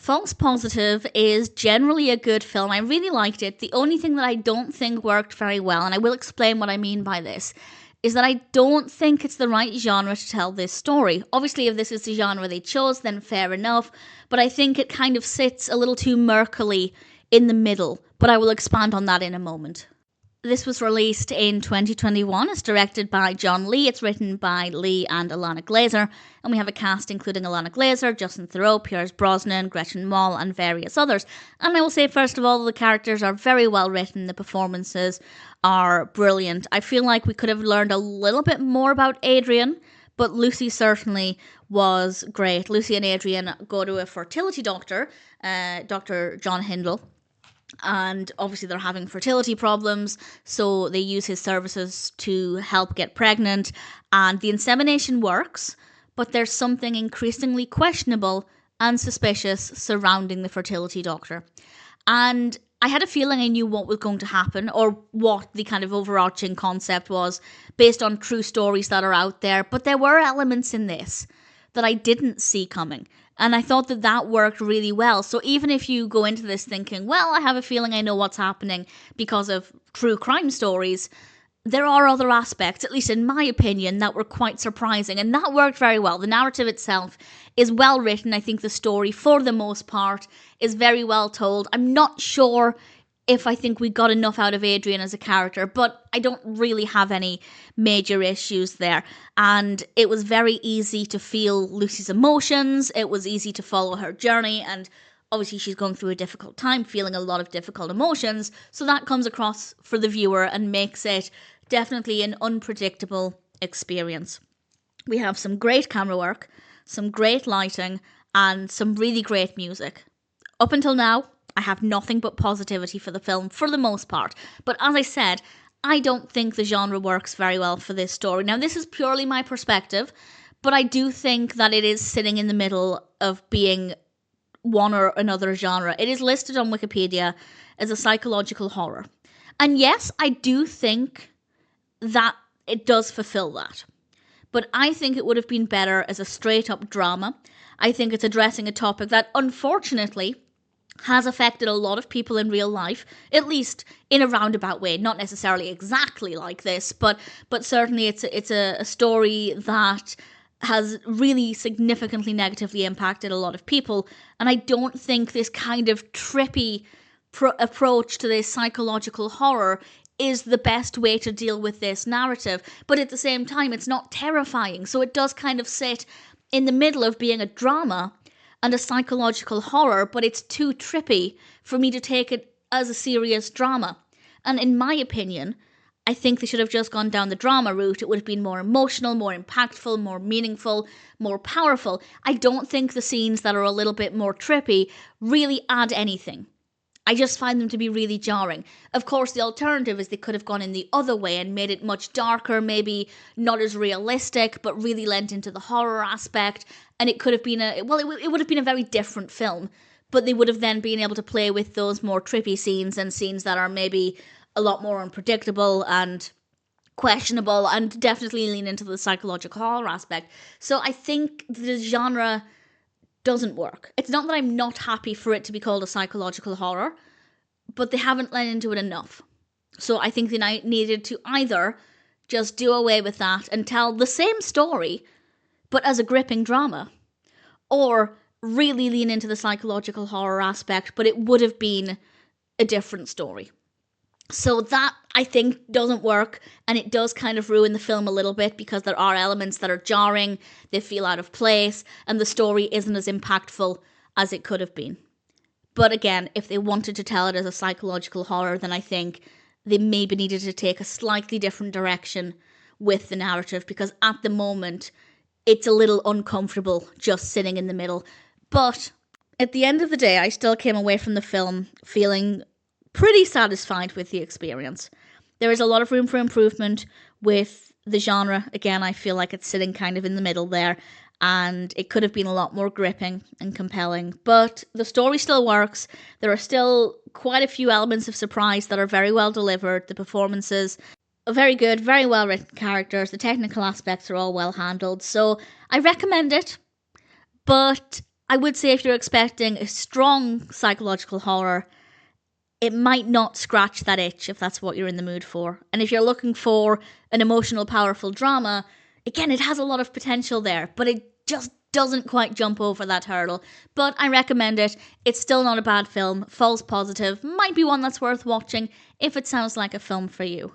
False Positive is generally a good film. I really liked it. The only thing that I don't think worked very well, and I will explain what I mean by this, is that I don't think it's the right genre to tell this story. Obviously, if this is the genre they chose, then fair enough, but I think it kind of sits a little too murkily in the middle, but I will expand on that in a moment. This was released in 2021. It's directed by John Lee. It's written by Lee and Ilana Glazer. And we have a cast including Ilana Glazer, Justin Theroux, Brosnan, Gretchen Mol, and various others. And I will say, first of all, the characters are very well written. The performances are brilliant. I feel like we could have learned a little bit more about Adrian, but Lucy certainly was great. Lucy and Adrian go to a fertility doctor, Dr. John Hindle. And obviously they're having fertility problems, so they use his services to help get pregnant, and the insemination works, but there's something increasingly questionable and suspicious surrounding the fertility doctor. And I had a feeling I knew what was going to happen, or what the kind of overarching concept was based on true stories that are out there, but there were elements in this that I didn't see coming. And I thought that that worked really well. So even if you go into this thinking, well, I have a feeling I know what's happening because of true crime stories, there are other aspects, at least in my opinion, that were quite surprising. And that worked very well. The narrative itself is well written. I think the story, for the most part, is very well told. I'm not sure if I think we got enough out of Adrian as a character, but I don't really have any major issues there. And it was very easy to feel Lucy's emotions. It was easy to follow her journey, and obviously she's going through a difficult time, feeling a lot of difficult emotions, so that comes across for the viewer and makes it definitely an unpredictable experience. We have some great camera work, some great lighting, and some really great music. Up until now, I have nothing but positivity for the film, for the most part. But as I said, I don't think the genre works very well for this story. Now, this is purely my perspective, but I do think that it is sitting in the middle of being one or another genre. It is listed on Wikipedia as a psychological horror. And yes, I do think that it does fulfill that. But I think it would have been better as a straight-up drama. I think it's addressing a topic that, unfortunately, has affected a lot of people in real life, at least in a roundabout way. Not necessarily exactly like this, but certainly it's a story that has really significantly negatively impacted a lot of people. And I don't think this kind of trippy approach to this psychological horror is the best way to deal with this narrative. But at the same time, it's not terrifying. So it does kind of sit in the middle of being a drama and a psychological horror, but it's too trippy for me to take it as a serious drama. And in my opinion, I think they should have just gone down the drama route. It would have been more emotional, more impactful, more meaningful, more powerful. I don't think the scenes that are a little bit more trippy really add anything. I just find them to be really jarring. Of course, the alternative is they could have gone in the other way and made it much darker, maybe not as realistic, but really lent into the horror aspect. And it could have been it would have been a very different film. But they would have then been able to play with those more trippy scenes and scenes that are maybe a lot more unpredictable and questionable, and definitely lean into the psychological horror aspect. So I think the genre doesn't work. It's not that I'm not happy for it to be called a psychological horror, but they haven't lent into it enough. So I think they needed to either just do away with that and tell the same story, but as a gripping drama, or really lean into the psychological horror aspect, but it would have been a different story. So that, I think, doesn't work, and it does kind of ruin the film a little bit because there are elements that are jarring, they feel out of place, and the story isn't as impactful as it could have been. But again, if they wanted to tell it as a psychological horror, then I think they maybe needed to take a slightly different direction with the narrative, because at the moment, it's a little uncomfortable just sitting in the middle. But at the end of the day, I still came away from the film feeling pretty satisfied with the experience. There is a lot of room for improvement with the genre. Again, I feel like it's sitting kind of in the middle there, and it could have been a lot more gripping and compelling. But the story still works. There are still quite a few elements of surprise that are very well delivered. The performances are very good, very well written characters. The technical aspects are all well handled. So I recommend it, but I would say if you're expecting a strong psychological horror, it might not scratch that itch if that's what you're in the mood for. And if you're looking for an emotional, powerful drama, again, it has a lot of potential there, but it just doesn't quite jump over that hurdle. But I recommend it. It's still not a bad film. False Positive might be one that's worth watching if it sounds like a film for you.